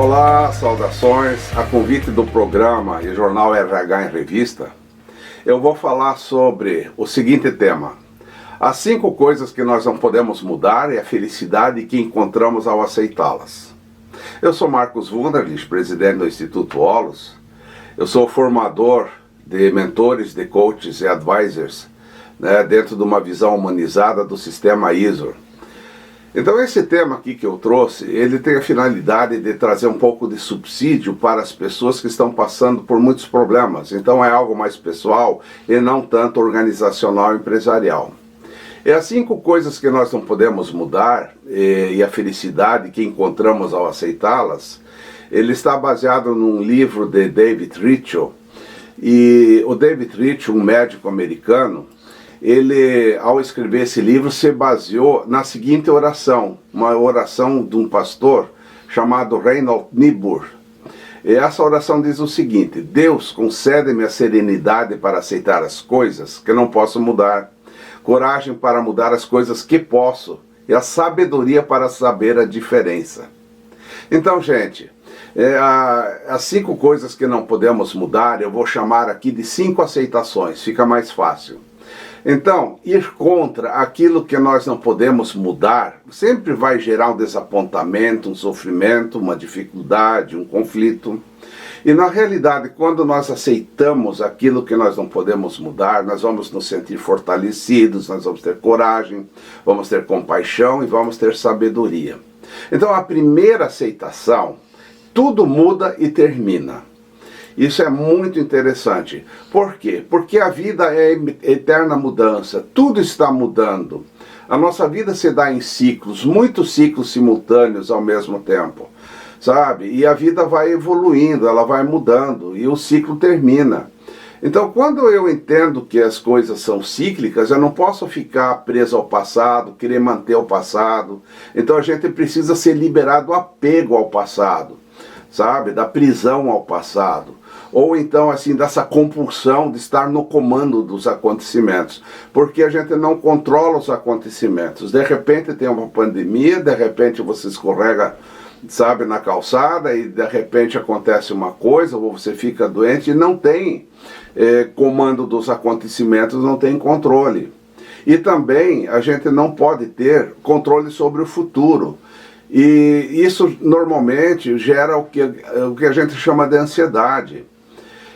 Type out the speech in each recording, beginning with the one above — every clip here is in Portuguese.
Olá, saudações. A convite do programa e Jornal RH em Revista, eu vou falar sobre o seguinte tema: as 5 coisas que nós não podemos mudar e a felicidade que encontramos ao aceitá-las. Eu sou Marcos Wunderlich, presidente do Instituto Holos. Eu sou formador de mentores, de coaches e advisors, dentro de uma visão humanizada do sistema ISO. Então esse tema aqui que eu trouxe, ele tem a finalidade de trazer um pouco de subsídio para as pessoas que estão passando por muitos problemas. Então é algo mais pessoal e não tanto organizacional e empresarial. E as 5 coisas que nós não podemos mudar e a felicidade que encontramos ao aceitá-las, ele está baseado num livro de David Richo. E o David Richo, um médico americano, ele, ao escrever esse livro, se baseou na seguinte oração, uma oração de um pastor chamado Reinhold Niebuhr. E essa oração diz o seguinte: Deus, concede-me a serenidade para aceitar as coisas que não posso mudar, coragem para mudar as coisas que posso e a sabedoria para saber a diferença. Então, gente, as 5 coisas que não podemos mudar, eu vou chamar aqui de 5 aceitações, fica mais fácil. Então, ir contra aquilo que nós não podemos mudar sempre vai gerar um desapontamento, um sofrimento, uma dificuldade, um conflito. E na realidade, quando nós aceitamos aquilo que nós não podemos mudar, nós vamos nos sentir fortalecidos, nós vamos ter coragem, vamos ter compaixão e vamos ter sabedoria. Então, a primeira aceitação, tudo muda e termina. Isso é muito interessante. Por quê? Porque a vida é eterna mudança, tudo está mudando. A nossa vida se dá em ciclos, muitos ciclos simultâneos ao mesmo tempo, sabe? E a vida vai evoluindo, ela vai mudando e o ciclo termina. Então, quando eu entendo que as coisas são cíclicas, eu não posso ficar preso ao passado, querer manter o passado. Então a gente precisa ser liberado do apego ao passado, sabe? Da prisão ao passado. Ou então, assim, dessa compulsão de estar no comando dos acontecimentos. Porque a gente não controla os acontecimentos. De repente tem uma pandemia, de repente você escorrega, sabe, na calçada, e de repente acontece uma coisa, ou você fica doente, e não tem comando dos acontecimentos, não tem controle. E também a gente não pode ter controle sobre o futuro. E isso normalmente gera o que a gente chama de ansiedade.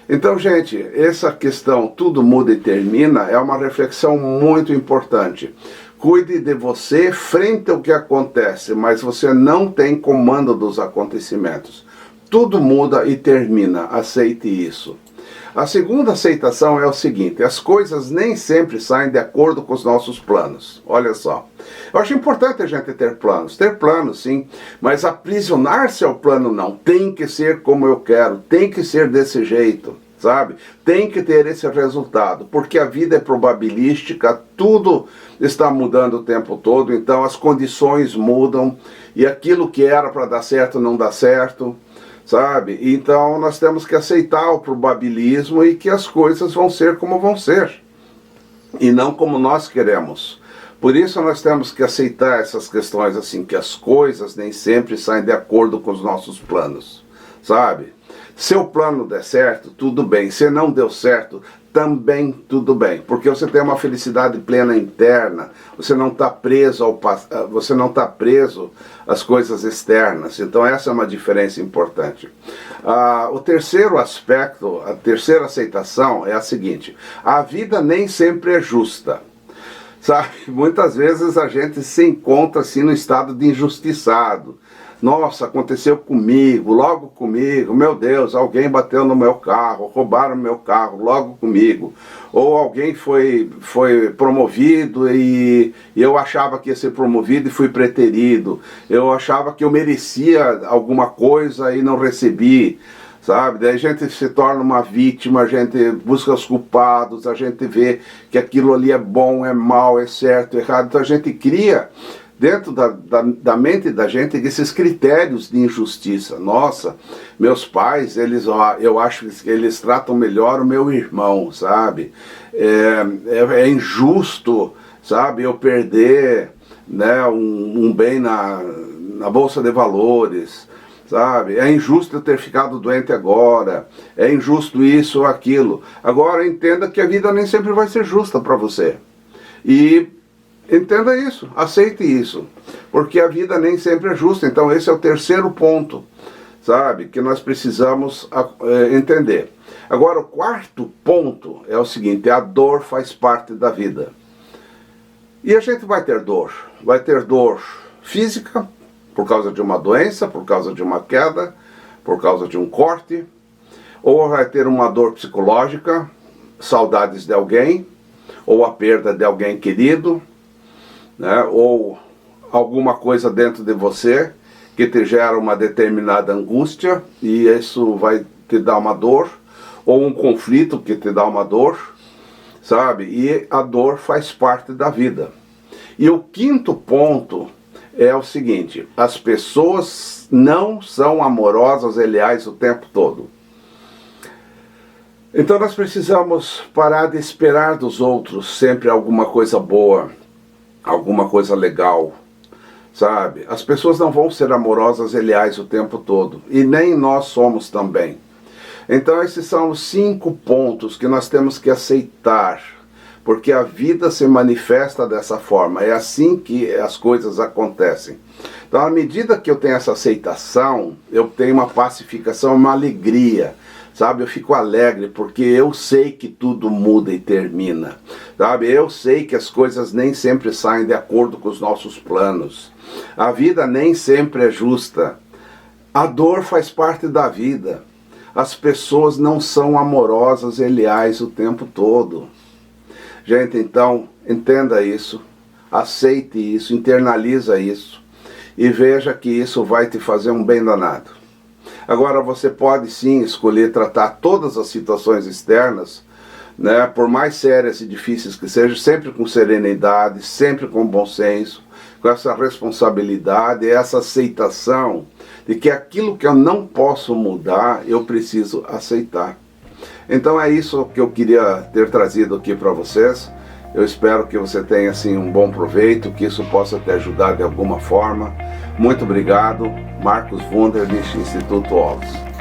Então, gente, essa questão tudo muda e termina é uma reflexão muito importante. Cuide de você frente ao que acontece, mas você não tem comando dos acontecimentos. Tudo muda e termina, aceite isso. A segunda aceitação é o seguinte: as coisas nem sempre saem de acordo com os nossos planos. Olha só, eu acho importante a gente ter planos sim, mas aprisionar-se ao plano não. Tem que ser como eu quero, tem que ser desse jeito, sabe? Tem que ter esse resultado, porque a vida é probabilística, tudo está mudando o tempo todo, então as condições mudam e aquilo que era para dar certo não dá certo, sabe? Então nós temos que aceitar o probabilismo e que as coisas vão ser como vão ser e não como nós queremos. Por isso nós temos que aceitar essas questões assim, que as coisas nem sempre saem de acordo com os nossos planos, sabe? Se o plano der certo, tudo bem. Se não deu certo, também tudo bem. Porque você tem uma felicidade plena interna. Você não está preso às coisas externas. Então essa é uma diferença importante. O terceiro aspecto, a terceira aceitação é a seguinte: a vida nem sempre é justa. Sabe? Muitas vezes a gente se encontra assim no estado de injustiçado. Nossa, aconteceu comigo, logo comigo, meu Deus, alguém bateu no meu carro, roubaram meu carro, logo comigo. Ou alguém foi promovido e eu achava que ia ser promovido e fui preterido. Eu achava que eu merecia alguma coisa e não recebi, sabe? Daí a gente se torna uma vítima, a gente busca os culpados, a gente vê que aquilo ali é bom, é mal, é certo, é errado. Então a gente cria dentro da mente da gente esses critérios de injustiça. Nossa, meus pais, eu acho que eles tratam melhor o meu irmão, sabe? É injusto, sabe, eu perder, né, um bem na Bolsa de Valores. sabe? É injusto eu ter ficado doente agora, é injusto isso ou aquilo. Agora entenda que a vida nem sempre vai ser justa para você. E entenda isso, aceite isso, porque a vida nem sempre é justa. Então esse é o terceiro ponto, sabe, que nós precisamos entender. Agora o quarto ponto é o seguinte: a dor faz parte da vida. E a gente vai ter dor física, por causa de uma doença, por causa de uma queda, por causa de um corte, ou vai ter uma dor psicológica, saudades de alguém, ou a perda de alguém querido, né, ou alguma coisa dentro de você que te gera uma determinada angústia e isso vai te dar uma dor, ou um conflito que te dá uma dor, sabe? E a dor faz parte da vida. E o quinto ponto é o seguinte: as pessoas não são amorosas e leais o tempo todo. Então nós precisamos parar de esperar dos outros sempre alguma coisa boa, alguma coisa legal, sabe? As pessoas não vão ser amorosas e leais o tempo todo, e nem nós somos também. Então esses são os 5 pontos que nós temos que aceitar, porque a vida se manifesta dessa forma, é assim que as coisas acontecem. Então à medida que eu tenho essa aceitação, eu tenho uma pacificação, uma alegria, sabe? Eu fico alegre porque eu sei que tudo muda e termina, sabe? Eu sei que as coisas nem sempre saem de acordo com os nossos planos. A vida nem sempre é justa. A dor faz parte da vida. As pessoas não são amorosas e leais o tempo todo. Gente, então, entenda isso, aceite isso, internaliza isso e veja que isso vai te fazer um bem danado. Agora você pode sim escolher tratar todas as situações externas, né, por mais sérias e difíceis que sejam, sempre com serenidade, sempre com bom senso, com essa responsabilidade, essa aceitação de que aquilo que eu não posso mudar, eu preciso aceitar. Então é isso que eu queria ter trazido aqui para vocês. Eu espero que você tenha assim um bom proveito, que isso possa te ajudar de alguma forma. Muito obrigado. Marcos Wunderlich, Instituto Olhos.